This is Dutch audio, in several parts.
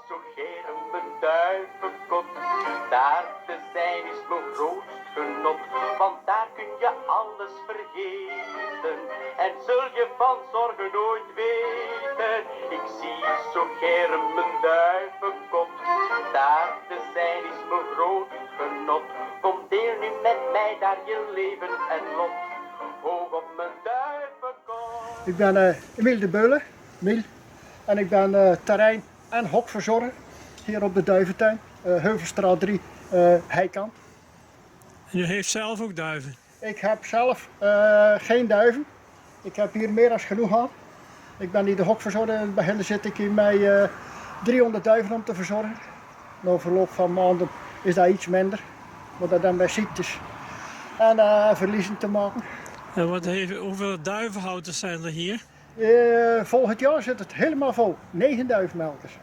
zo geren mijn duivenkot. Daar te zijn is mijn grootst genot, want daar kun je alles vergeten. En zul je van zorgen nooit weten. Ik zie zo geren mijn duivenkot. Daar te zijn is mijn grootst genot. Kom deel nu met mij daar je leven en lot. Hoog op mijn duivenkot. Ik ben Emiel de Beulen, Miel. En ik ben terrein- en hokverzorger hier op de Duiventuin, Heuvelstraat 3, Heikant. En u heeft zelf ook duiven? Ik heb zelf geen duiven. Ik heb hier meer dan genoeg gehad. Ik ben hier de hokverzorger en in het begin zit ik hier met 300 duiven om te verzorgen. Na verloop van maanden is dat iets minder, maar dat dan bij ziektes en verliezen te maken. En hoeveel duivenhouders zijn er hier? Volgend jaar zit het helemaal vol, 9 duivenmelkers.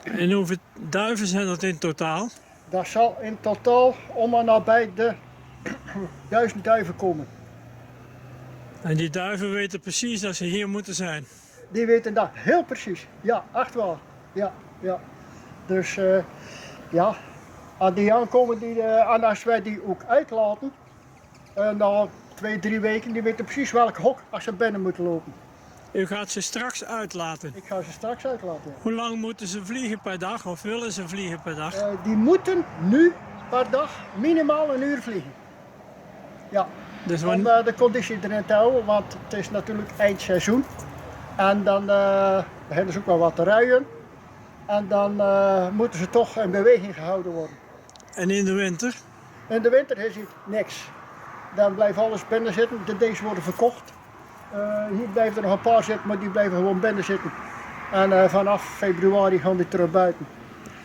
En hoeveel duiven zijn dat in totaal? Dat zal in totaal om en nabij de 1000 duiven komen. En die duiven weten precies dat ze hier moeten zijn. Die weten dat heel precies. Ja, echt wel. Ja, ja. Dus ja, als die aankomen en als wij die ook uitlaten, na 2-3 weken, die weten precies welk hok als ze binnen moeten lopen. U gaat ze straks uitlaten. Ik ga ze straks uitlaten. Hoe lang moeten ze vliegen per dag of willen ze vliegen per dag? Die moeten nu per dag minimaal 1 uur vliegen. Ja, Dus om de conditie erin te houden, want het is natuurlijk eindseizoen. En dan beginnen ze ook wel wat te ruien. En dan moeten ze toch in beweging gehouden worden. En in de winter? In de winter is het niks. Dan blijft alles binnen zitten. Deze worden verkocht. Hier blijven er nog een paar zitten, maar die blijven gewoon binnen zitten. En vanaf februari gaan die terug buiten.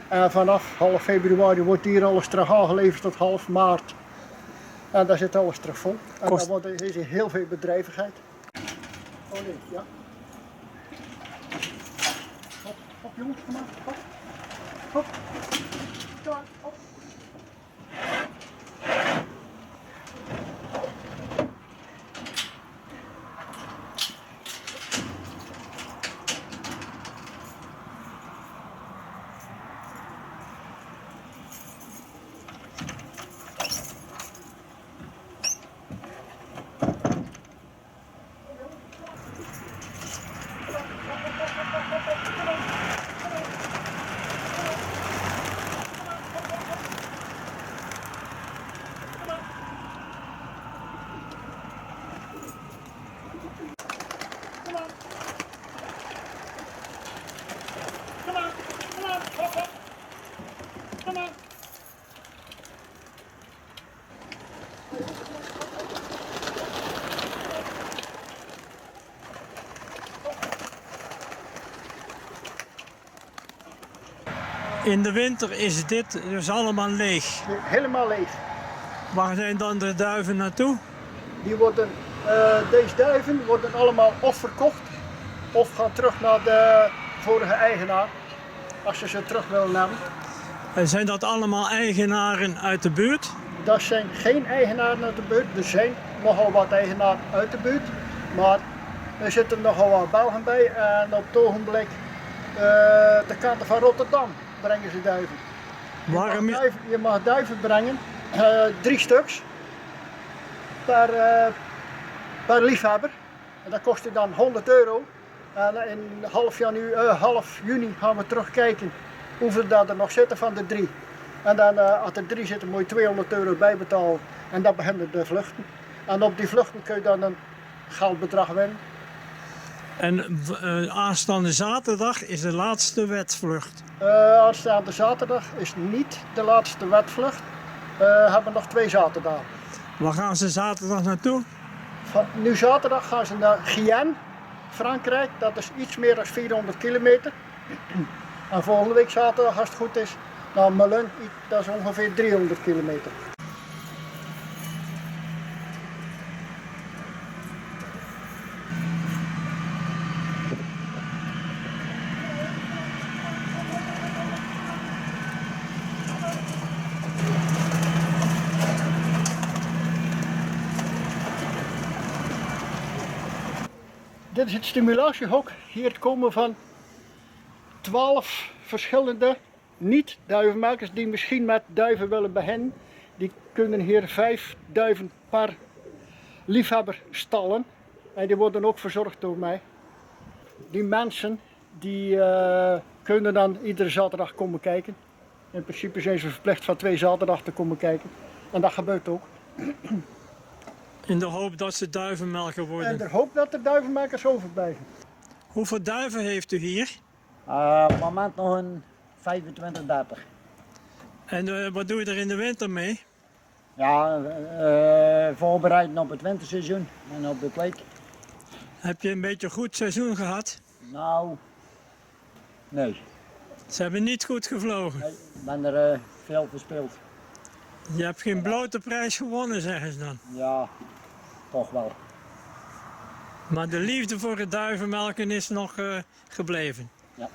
En vanaf half februari wordt hier alles terug aangeleverd tot half maart. En daar zit alles terug vol. En dan is er heel veel bedrijvigheid. Oh nee, ja. Hop jongens, kom maar. Hop. Hop. Klaar, hop. In de winter is dit dus allemaal leeg. Helemaal leeg. Waar zijn dan de duiven naartoe? Deze duiven worden allemaal of verkocht of gaan terug naar de vorige eigenaar. Als ze terug willen nemen. En zijn dat allemaal eigenaren uit de buurt? Dat zijn geen eigenaren uit de buurt. Er zijn nogal wat eigenaren uit de buurt. Maar er zitten nogal wat Belgen bij. En op het ogenblik de kanten van Rotterdam brengen ze duiven. Je mag duiven brengen, 3 stuks per liefhebber. En dat kost je dan €100. En in half juni gaan we terugkijken hoeveel er nog zitten van de 3. En dan als er 3 zitten moet je €200 bijbetalen. En dan beginnen de vluchten. En op die vluchten kun je dan een geldbedrag winnen. En aanstaande zaterdag is de laatste wedvlucht. Aanstaande zaterdag is niet de laatste wedvlucht. We hebben nog 2 zaterdagen. Waar gaan ze zaterdag naartoe? Nu zaterdag gaan ze naar Guyenne, Frankrijk. Dat is iets meer dan 400 kilometer. En volgende week zaterdag, als het goed is, naar Melun. Dat is ongeveer 300 kilometer. Dit is het stimulatiehok. Hier komen van 12 verschillende niet-duivenmakers die misschien met duiven willen beginnen. Die kunnen hier 5 duiven per liefhebber stallen. En die worden ook verzorgd door mij. Die mensen die kunnen dan iedere zaterdag komen kijken. In principe zijn ze verplicht van 2 zaterdag te komen kijken. En dat gebeurt ook. In de hoop dat ze duivenmelker En worden. ik hoop dat er duivenmakers overblijven. Hoeveel duiven heeft u hier? Op het moment nog een 25, 30. En wat doe je er in de winter mee? Ja, voorbereiden op het winterseizoen en op de kweek. Heb je een beetje een goed seizoen gehad? Nou, nee. Ze hebben niet goed gevlogen. Ik ben er veel verspeeld. Je hebt geen blote prijs gewonnen, zeggen ze dan. Ja, toch wel. Maar de liefde voor het duivenmelken is nog gebleven. Ja.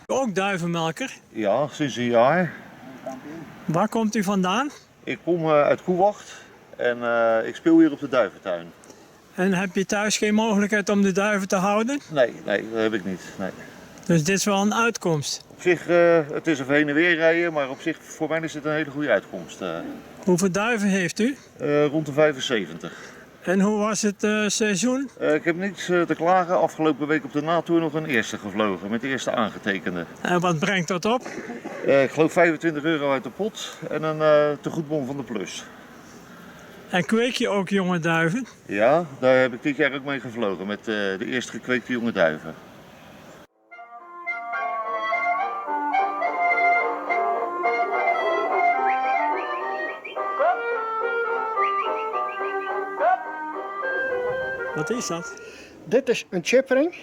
Ook duivenmelker. Ja, sinds een jaar. Waar komt u vandaan? Ik kom uit Koewacht en ik speel hier op de duiventuin. En heb je thuis geen mogelijkheid om de duiven te houden? Nee, dat heb ik niet. Nee. Dus dit is wel een uitkomst. Op zich, het is even heen en weer rijden, maar op zich, voor mij is het een hele goede uitkomst. Hoeveel duiven heeft u? Rond de 75. En hoe was het seizoen? Ik heb niets te klagen. Afgelopen week op de natour nog een eerste gevlogen, met de eerste aangetekende. En wat brengt dat op? Ik geloof €25 uit de pot en een tegoedbon van de Plus. En kweek je ook jonge duiven? Ja, daar heb ik dit jaar ook mee gevlogen, met de eerst gekweekte jonge duiven. Wat is dat? Dit is een chippering.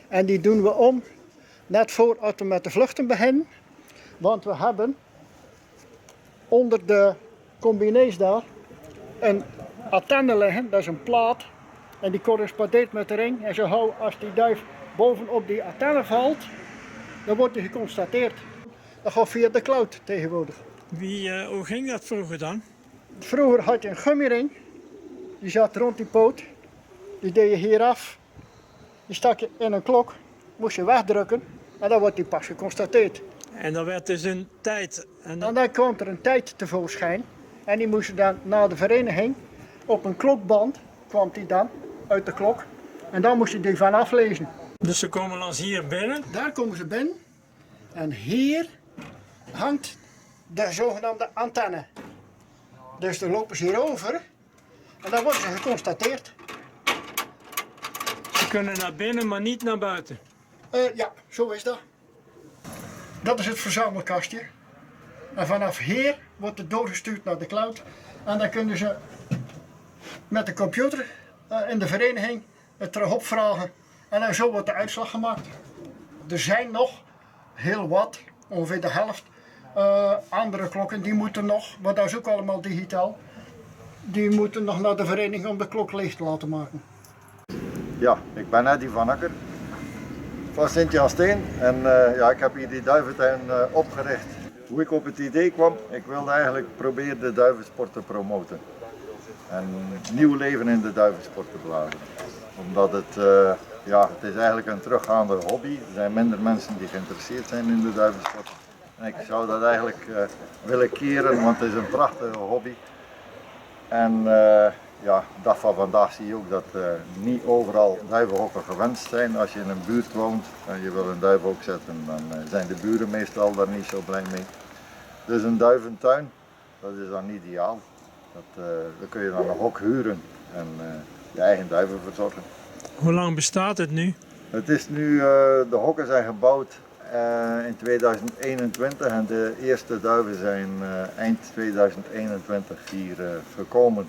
En die doen we om net voordat we met de vluchten beginnen. Want we hebben onder de combinees daar een antenne liggen. Dat is een plaat. En die correspondeert met de ring. En zo gauw als die duif bovenop die antenne valt, dan wordt die geconstateerd. Dat gaat via de cloud tegenwoordig. Hoe ging dat vroeger dan? Vroeger had je een gummiring. Die zat rond die poot. Die deed je hier af. Die stak je in een klok. Moest je wegdrukken. En dan wordt die pas geconstateerd. En dan werd dus een tijd. En En dan kwam er een tijd tevoorschijn. En die moest je dan naar de vereniging. Op een klokband kwam die dan uit de klok. En dan moest je die van aflezen. dus ze komen langs hier binnen. Daar komen ze binnen. En hier hangt de zogenaamde antenne. Dus dan lopen ze hier over. En dan worden ze geconstateerd. Ze kunnen naar binnen, maar niet naar buiten. Ja, zo is dat. Dat is het verzamelkastje. En vanaf hier wordt het doorgestuurd naar de cloud. En dan kunnen ze met de computer in de vereniging het terug opvragen. En dan zo wordt de uitslag gemaakt. Er zijn nog heel wat, ongeveer de helft, andere klokken die moeten nog, maar dat is ook allemaal digitaal. Die moeten nog naar de vereniging om de klok leeg te laten maken. Ja, ik ben Eddy van Akker van Sint-Jan Steen en ja, ik heb hier die duiventuin opgericht. Hoe ik op het idee kwam, ik wilde eigenlijk proberen de duivensport te promoten. En nieuw leven in de duivensport te blazen. Omdat het is eigenlijk een teruggaande hobby. Er zijn minder mensen die geïnteresseerd zijn in de duivensport. En ik zou dat eigenlijk willen keren, want het is een prachtige hobby. En ja, de dag van vandaag zie je ook dat niet overal duivenhokken gewenst zijn. Als je in een buurt woont en je wil een duivenhok zetten, dan zijn de buren meestal daar niet zo blij mee. Dus een duiventuin, dat is dan ideaal. Dan kun je dan een hok huren en je eigen duiven verzorgen. Hoe lang bestaat het nu? Het is nu, de hokken zijn gebouwd in 2021 en de eerste duiven zijn eind 2021 hier gekomen.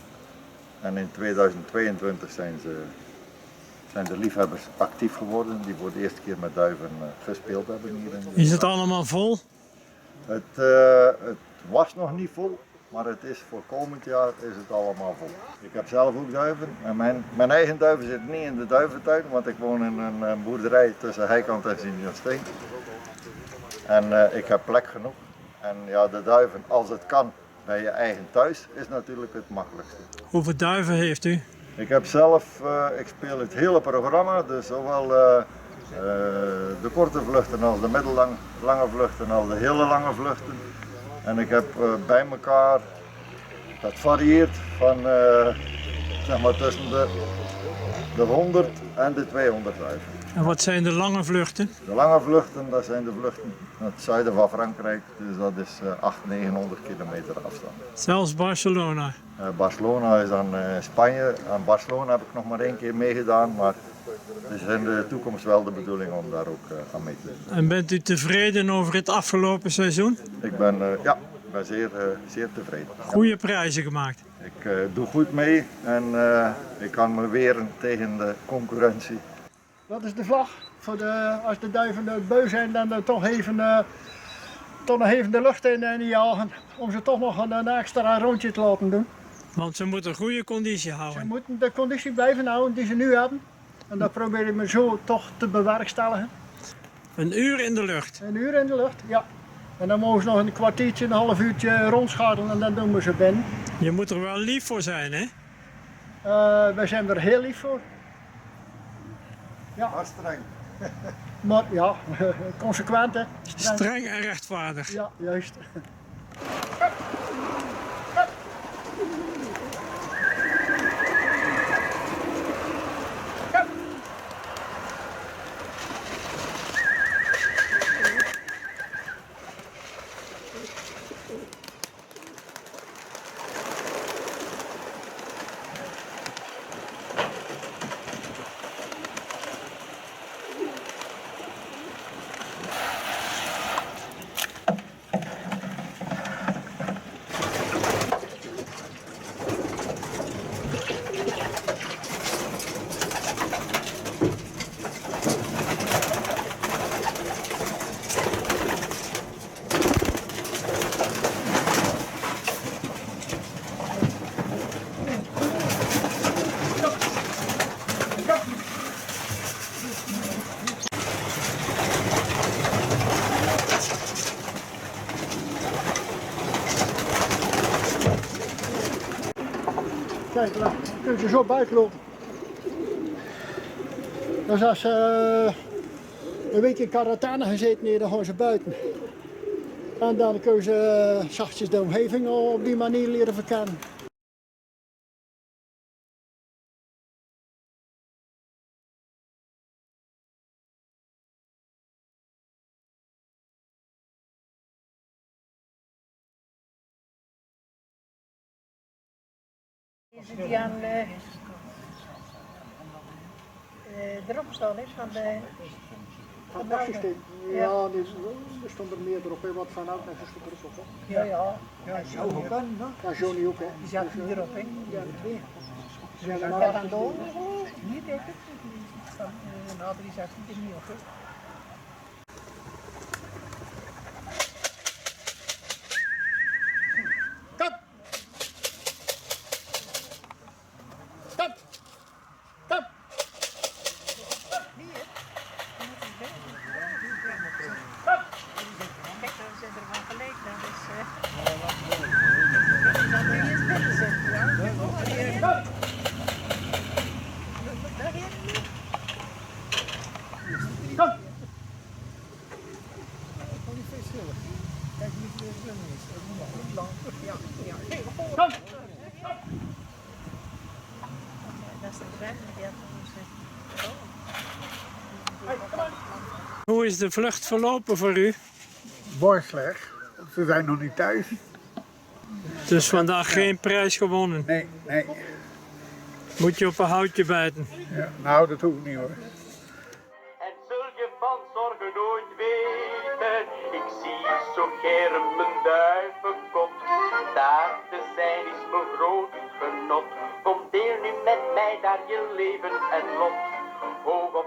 En in 2022 zijn de liefhebbers actief geworden die voor de eerste keer met duiven gespeeld hebben hier in de Is het allemaal vol? Het was nog niet vol, maar het is voor komend jaar is het allemaal vol. Ik heb zelf ook duiven en mijn eigen duiven zitten niet in de duiventuin, want ik woon in een boerderij tussen Heikant en Sint-Jan Steen. En ik heb plek genoeg. En ja, de duiven, als het kan, bij je eigen thuis, is natuurlijk het makkelijkste. Hoeveel duiven heeft u? Ik heb zelf, ik speel het hele programma, dus zowel De korte vluchten als de middellange vluchten als de hele lange vluchten. En ik heb bij elkaar, dat varieert van zeg maar tussen de 100 en de 200 duiven. En wat zijn de lange vluchten? De lange vluchten, dat zijn de vluchten naar het zuiden van Frankrijk, dus dat is 800-900 kilometer afstand. Zelfs Barcelona. Barcelona is dan Spanje. Aan Barcelona heb ik nog maar 1 keer meegedaan, maar het is in de toekomst wel de bedoeling om daar ook aan mee te doen. En bent u tevreden over het afgelopen seizoen? Ik ben, zeer tevreden. Goede prijzen gemaakt. Ik doe goed mee en ik kan me weren tegen de concurrentie. Dat is de vlag. Als de duiven beu zijn, dan toch even de lucht in jagen. Om ze toch nog een extra rondje te laten doen. Want ze moeten een goede conditie Ze houden. moeten de conditie blijven houden die ze nu hebben. En dat probeer ik me zo toch te bewerkstelligen. Een uur in de lucht. Een uur in de lucht, ja. En dan mogen ze nog een kwartiertje, een half uurtje rondscharrelen en dan doen we ze binnen. Je moet er wel lief voor zijn, hè? Wij zijn er heel lief voor. Ja. Maar streng. Maar ja, consequent hè. Streng en rechtvaardig. Ja, juist. Kijk, dan kun je zo buiten lopen. Dus als ze een week in quarantaine gezeten hebben, dan gaan ze buiten. En dan kun je ze zachtjes de omgeving op die manier leren verkennen. Die aan erop staan is van de... Van het dagsysteem? Ja, er stond er meer erop, hè, wat vanuit en stond er ook op. Ja, ja. Ja, zo ook dan, Ja, Johnny ook, hè. die zat erop, hè. Ja, de twee. Ja, dan door. Niet denk ik. Nou, die zat er niet op, hè. Kijk, dan zijn er van gelijk, dan is... Dan moet je eens binnen zitten, ja. Dat is de grens, die had Hoe is de vlucht verlopen voor u? Mooi slecht. Ze zijn nog niet thuis. Dus vandaag geen prijs gewonnen. Nee, nee. Moet je op een houtje bijten. Ja, nou, dat hoeft niet hoor. En zul je van zorgen nooit weten, ik zie zo gern mijn duivenkop. Daar te zijn is mijn groot genot, kom deel nu met mij daar je leven en lot. Hoog